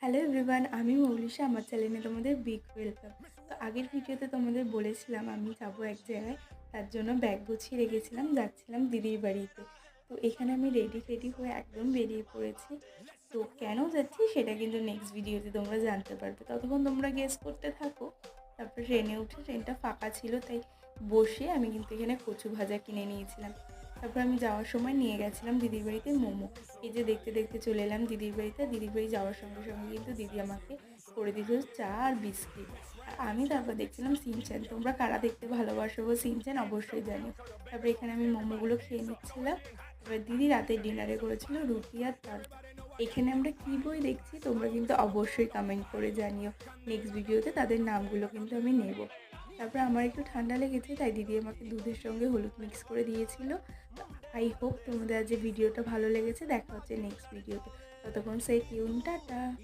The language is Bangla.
হ্যালো এভরিওয়ান, আমি মৌলিশা। আমার চ্যানেলে তোমাদের বিগ ওয়েলকাম। তো আগের ভিডিওতে তোমাদের বলেছিলাম আমি যাবো এক জায়গায়, তার জন্য ব্যাগ গুছিয়ে রেখেছিলাম, যাচ্ছিলাম দিদির বাড়িতে। তো এখানে আমি রেডি হয়ে একদম বেরিয়ে পড়েছি। তো কেন যাচ্ছি সেটা কিন্তু নেক্সট ভিডিওতে তোমরা জানতে পারবে, ততক্ষণ তোমরা গেস করতে থাকো। তারপর ট্রেনে উঠে, ট্রেনটা ফাঁকা ছিল তাই বসে আমি কিন্তু এখানে কচু ভাজা কিনে নিয়েছিলাম। তারপর আমি যাওয়ার সময় নিয়ে গেছিলাম দিদির বাড়িতে মোমো। এই যে দেখতে দেখতে চলে এলাম দিদির বাড়িতে। দিদির বাড়ি যাওয়ার সঙ্গে সঙ্গে কিন্তু দিদি আমাকে করে দিয়েছিল চা আর বিস্কিট। আর আমি তারপর দেখছিলাম সিনচ্যান। তোমরা কারা দেখতে ভালোবাসো গো সিনচ্যান, অবশ্যই জানিও। তারপরে এখানে আমি মোমোগুলো খেয়ে নিচ্ছিলাম। এবার দিদি রাতের ডিনারে করেছিল রুটি আর তরকা। এখানে আমরা কী বই দেখছি তোমরা কিন্তু অবশ্যই কমেন্ট করে জানিও। নেক্সট ভিডিওতে তাদের নামগুলো কিন্তু আমি নেব। তারপরে আমার একটু ঠান্ডা লেগেছে তাই দিদি আমাকে দুধের সঙ্গে হলুদ মিক্স করে দিয়েছিল। আই হোপ তোমাদের আজ ভিডিওটা ভালো লেগেছে। দেখা হচ্ছে নেক্সট ভিডিওতে। ততক্ষণ সেই টিউন, টাটা।